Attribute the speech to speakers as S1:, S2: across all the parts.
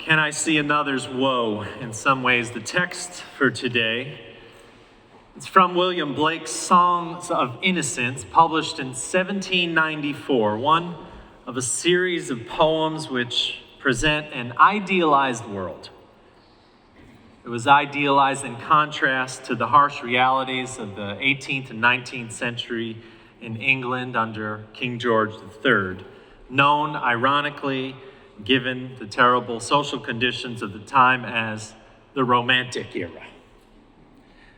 S1: Can I see another's woe? In some ways, the text for today. It's from William Blake's Songs of Innocence, published in 1794, one of a series of poems which present an idealized world. It was idealized in contrast to the harsh realities of the 18th and 19th century in England under King George III, known, ironically, given the terrible social conditions of the time, as the Romantic era.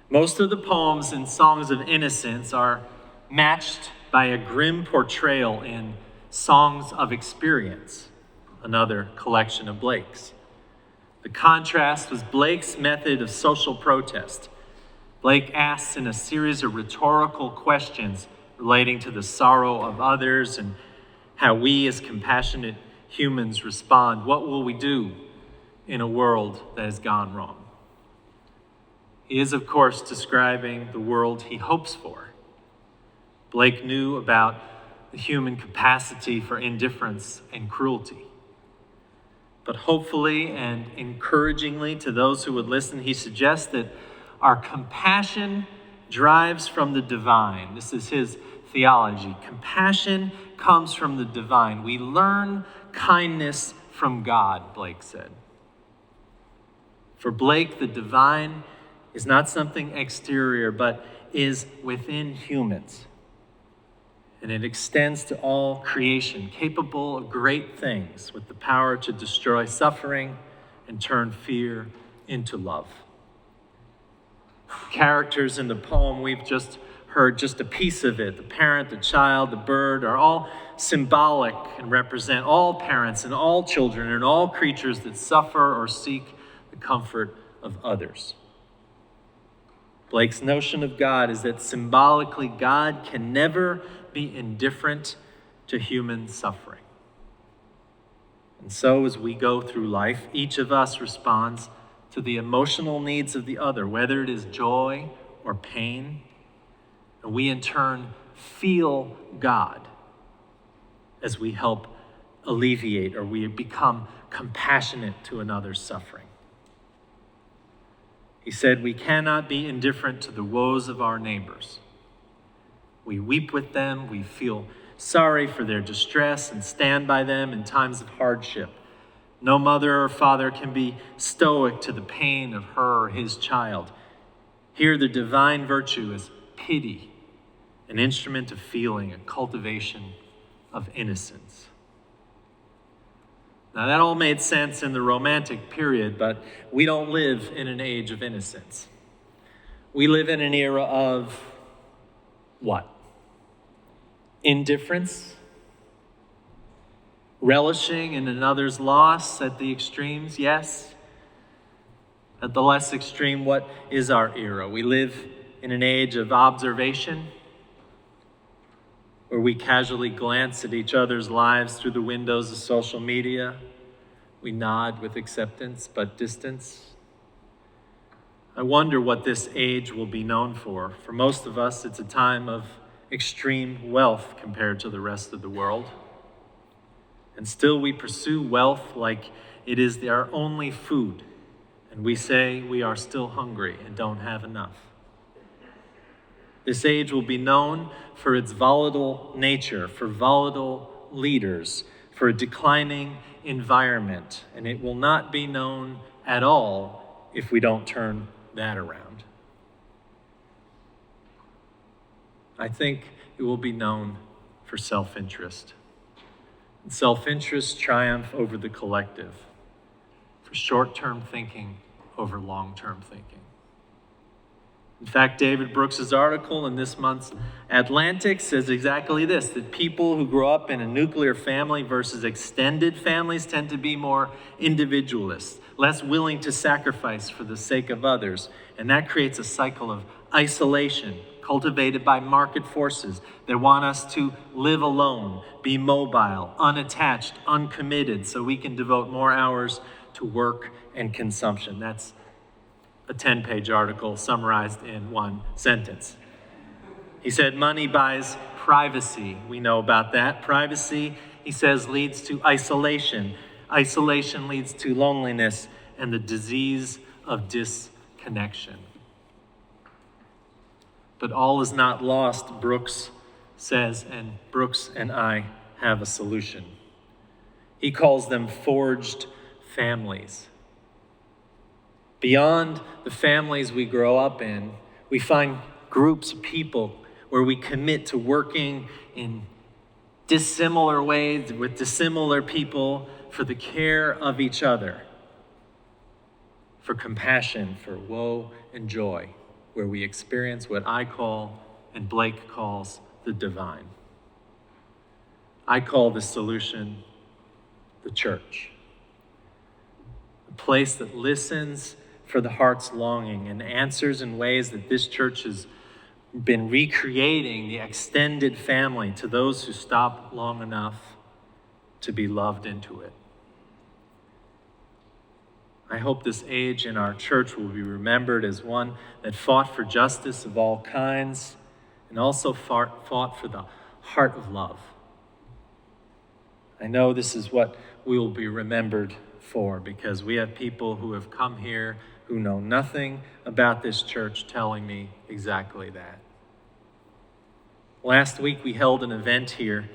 S1: Most of the poems in Songs of Innocence are matched by a grim portrayal in Songs of Experience, another collection of Blake's. The contrast was Blake's method of social protest. Blake asks in a series of rhetorical questions relating to the sorrow of others and how we as compassionate humans respond. What will we do in a world that has gone wrong? He is, of course, describing the world he hopes for. Blake knew about the human capacity for indifference and cruelty. But hopefully and encouragingly to those who would listen, he suggests that our compassion drives from the divine. This is his theology. Compassion comes from the divine. We learn kindness from God, Blake said. For Blake, the divine is not something exterior, but is within humans. And it extends to all creation, capable of great things, with the power to destroy suffering and turn fear into love. Characters in the poem we've just heard, just a piece of it, the parent, the child, the bird, are all symbolic and represent all parents and all children and all creatures that suffer or seek the comfort of others. Blake's notion of God is that symbolically God can never be indifferent to human suffering. And so as we go through life, each of us responds to the emotional needs of the other, whether it is joy or pain. And we in turn feel God as we help alleviate or we become compassionate to another's suffering. He said, we cannot be indifferent to the woes of our neighbors. We weep with them, we feel sorry for their distress and stand by them in times of hardship. No mother or father can be stoic to the pain of her or his child. Here the divine virtue is pity, an instrument of feeling, a cultivation of innocence. Now that all made sense in the Romantic period, but we don't live in an age of innocence. We live in an era of what? Indifference, relishing in another's loss at the extremes, yes. At the less extreme, what is our era? We live in an age of observation, where we casually glance at each other's lives through the windows of social media. We nod with acceptance, but distance. I wonder what this age will be known for. For most of us, it's a time of extreme wealth compared to the rest of the world. And still we pursue wealth like it is our only food. And we say we are still hungry and don't have enough. This age will be known for its volatile nature, for volatile leaders, for a declining environment. And it will not be known at all if we don't turn that around. I think it will be known for self-interest. And self-interest triumph over the collective, for short-term thinking over long-term thinking. In fact, David Brooks's article in this month's Atlantic says exactly this, that people who grow up in a nuclear family versus extended families tend to be more individualist, less willing to sacrifice for the sake of others. And that creates a cycle of isolation cultivated by market forces that want us to live alone, be mobile, unattached, uncommitted, so we can devote more hours to work and consumption. That's a 10-page article summarized in one sentence. He said, money buys privacy. We know about that. Privacy, he says, leads to isolation. Isolation leads to loneliness and the disease of disconnection. But all is not lost, Brooks says, and Brooks and I have a solution. He calls them forged families. Beyond the families we grow up in, we find groups of people where we commit to working in dissimilar ways with dissimilar people for the care of each other, for compassion, for woe and joy, where we experience what I call and Blake calls the divine. I call the solution the church, a place that listens for the heart's longing and answers in ways that this church has been recreating the extended family to those who stop long enough to be loved into it. I hope this age in our church will be remembered as one that fought for justice of all kinds and also fought for the heart of love. I know this is what we will be remembered for, because we have people who have come here who know nothing about this church telling me exactly that. Last week we held an event here,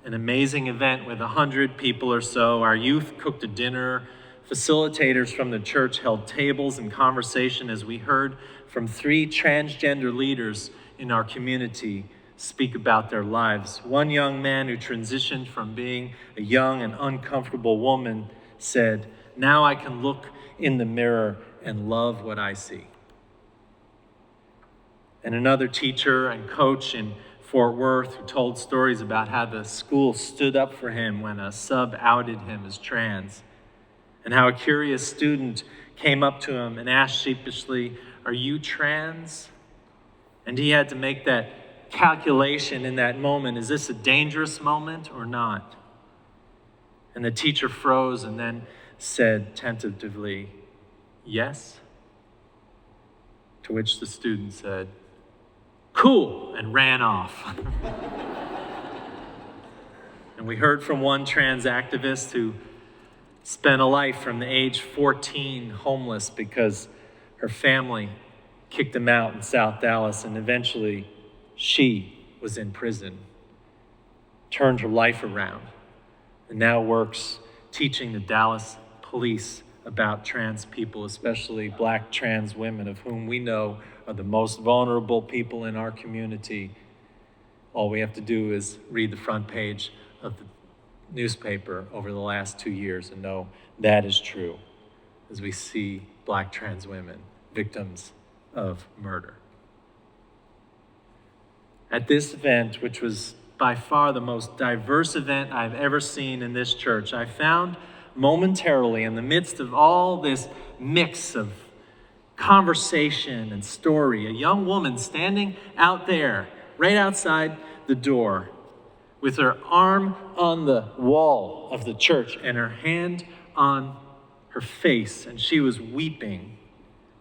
S1: an amazing event with 100 people or so. Our youth cooked a dinner. Facilitators from the church held tables and conversation as we heard from 3 transgender leaders in our community speak about their lives. One young man who transitioned from being a young and uncomfortable woman said, "Now I can look in the mirror and love what I see." And another teacher and coach in Fort Worth who told stories about how the school stood up for him when a sub outed him as trans, and how a curious student came up to him and asked sheepishly, "Are you trans?" And he had to make that calculation in that moment. Is this a dangerous moment or not? And the teacher froze and then said tentatively, "Yes." To which the student said, "Cool," and ran off. And we heard from one trans activist who spent a life from the age 14 homeless because her family kicked him out in South Dallas, and eventually she was in prison, turned her life around, and now works teaching the Dallas police about trans people, especially Black trans women, of whom we know are the most vulnerable people in our community. All we have to do is read the front page of the newspaper over the last 2 years and know that is true, as we see Black trans women, victims of murder. At this event, which was by far the most diverse event I've ever seen in this church, I found momentarily, in the midst of all this mix of conversation and story, a young woman standing out there, right outside the door, with her arm on the wall of the church and her hand on her face, and she was weeping.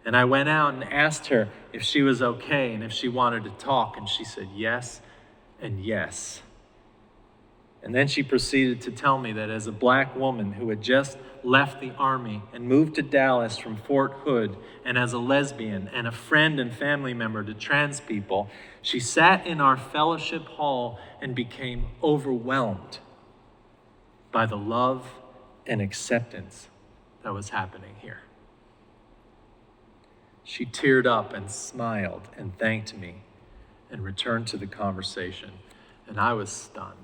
S1: And I went out and asked her if she was okay and if she wanted to talk, and she said yes and yes. And then she proceeded to tell me that as a Black woman who had just left the army and moved to Dallas from Fort Hood, and as a lesbian and a friend and family member to trans people, she sat in our fellowship hall and became overwhelmed by the love and acceptance that was happening here. She teared up and smiled and thanked me and returned to the conversation, and I was stunned.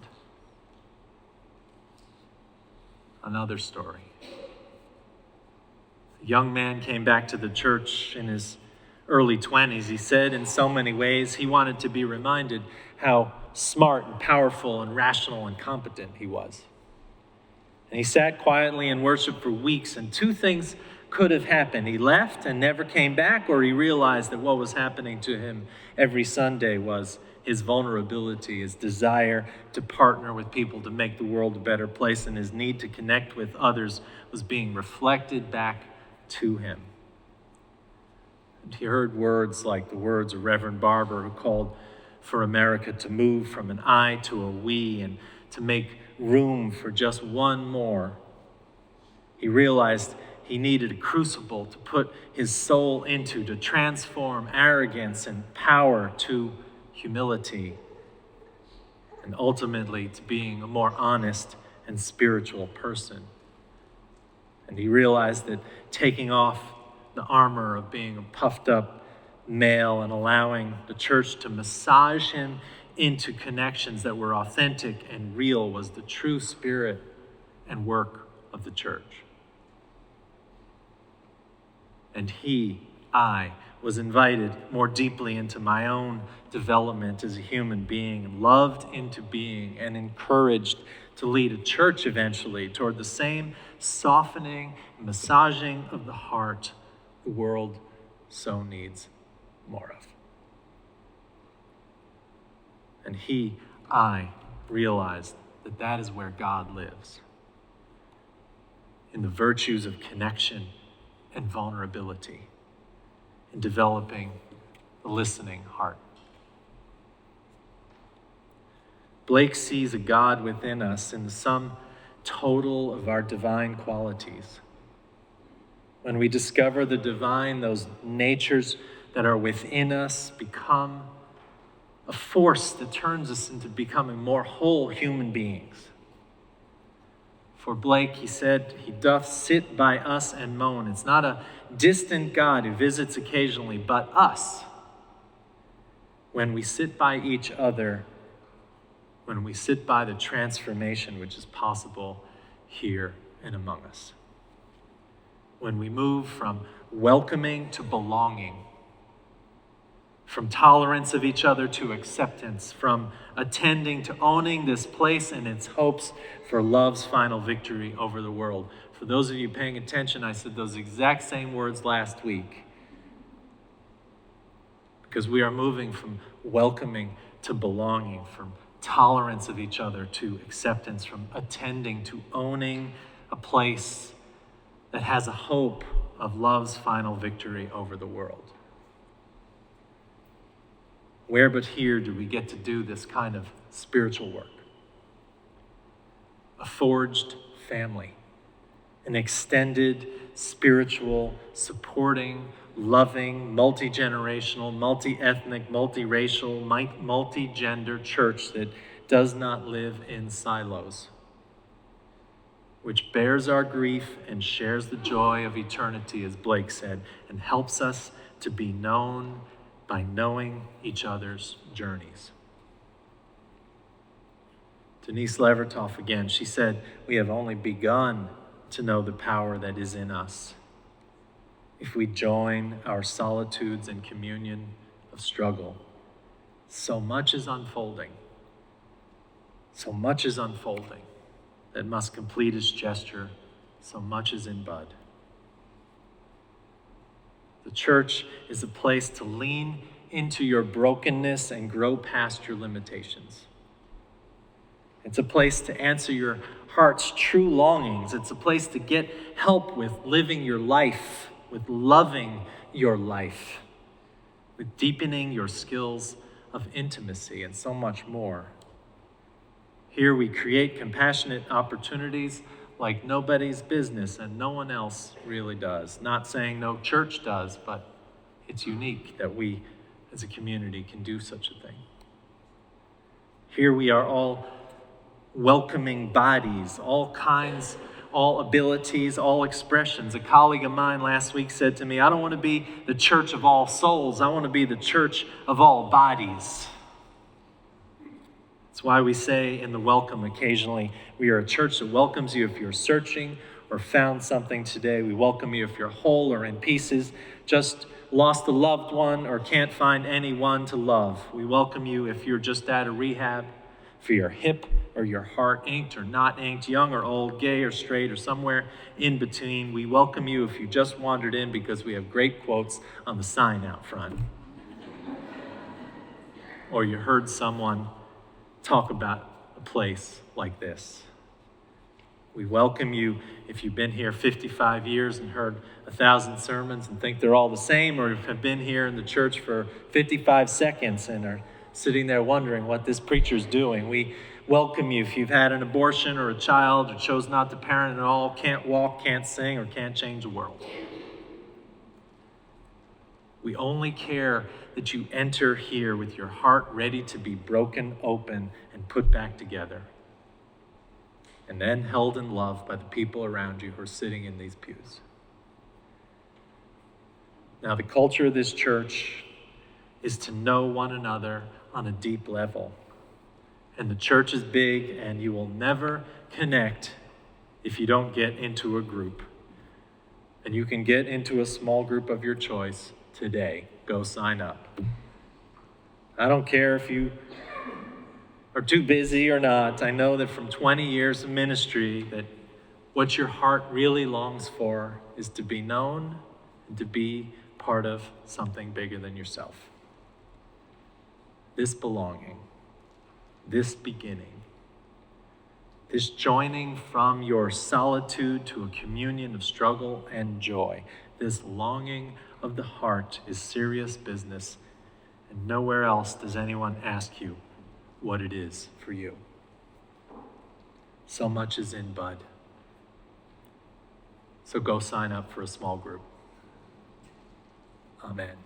S1: Another story. A young man came back to the church in his early 20s. He said in so many ways he wanted to be reminded how smart and powerful and rational and competent he was. And he sat quietly and worshiped for weeks, and 2 things could have happened. He left and never came back, or he realized that what was happening to him every Sunday was his vulnerability, his desire to partner with people to make the world a better place, and his need to connect with others was being reflected back to him. And he heard words like the words of Rev.Dr. who called for America to move from an I to a we, and to make room for just one more He realized he needed a crucible to put his soul into, to transform arrogance and power to humility, and ultimately to being a more honest and spiritual person. And he realized that taking off the armor of being a puffed up male and allowing the church to massage him into connections that were authentic and real was the true spirit and work of the church. And I was invited more deeply into my own development as a human being, and loved into being, and encouraged to lead a church eventually toward the same softening, massaging of the heart the world so needs more of. And I realized that that is where God lives, in the virtues of connection and vulnerability, in developing a listening heart. Blake sees a God within us in the sum total of our divine qualities. When we discover the divine, those natures that are within us become a force that turns us into becoming more whole human beings. For Blake, he said, he doth sit by us and moan. It's not a distant God who visits occasionally, but us. When we sit by each other, when we sit by the transformation which is possible here and among us. When we move from welcoming to belonging, from tolerance of each other to acceptance, from attending to owning this place and its hopes for love's final victory over the world. For those of you paying attention, I said those exact same words last week. Because we are moving from welcoming to belonging, from tolerance of each other to acceptance, from attending to owning a place that has a hope of love's final victory over the world. Where but here do we get to do this kind of spiritual work? A forged family, an extended, spiritual, supporting, loving, multi-generational, multi-ethnic, multi-racial, multi-gender church that does not live in silos, which bears our grief and shares the joy of eternity, as Blake said, and helps us to be known by knowing each other's journeys. Denise Levertov again, she said, we have only begun to know the power that is in us if we join our solitudes and communion of struggle. So much is unfolding. So much is unfolding that must complete its gesture. So much is in bud. The church is a place to lean into your brokenness and grow past your limitations. It's a place to answer your heart's true longings. It's a place to get help with living your life, with loving your life, with deepening your skills of intimacy, and so much more. Here we create compassionate opportunities like nobody's business, and no one else really does. Not saying no church does, but it's unique that we as a community can do such a thing. Here we are all welcoming bodies, all kinds, all abilities, all expressions. A colleague of mine last week said to me, I don't want to be the church of all souls. I want to be the church of all bodies. That's why we say in the welcome occasionally, we are a church that welcomes you if you're searching or found something today. We welcome you if you're whole or in pieces, just lost a loved one or can't find anyone to love. We welcome you if you're just out of rehab, for your hip or your heart inked or not inked, young or old, gay or straight, or somewhere in between. We welcome you if you just wandered in because we have great quotes on the sign out front. Or you heard someone talk about a place like this. We welcome you if you've been here 55 years and heard 1,000 sermons and think they're all the same, or have been here in the church for 55 seconds and are sitting there wondering what this preacher's doing. We welcome you if you've had an abortion or a child or chose not to parent at all, can't walk, can't sing, or can't change the world. We only care that you enter here with your heart ready to be broken open and put back together, and then held in love by the people around you who are sitting in these pews. Now, the culture of this church is to know one another on a deep level. And the church is big, and you will never connect if you don't get into a group. And you can get into a small group of your choice today. Go sign up. I don't care if you are too busy or not. I know that from 20 years of ministry that what your heart really longs for is to be known and to be part of something bigger than yourself. This belonging, this beginning, this joining from your solitude to a communion of struggle and joy, this longing of the heart is serious business, and nowhere else does anyone ask you what it is for you. So much is in bud. So go sign up for a small group. Amen.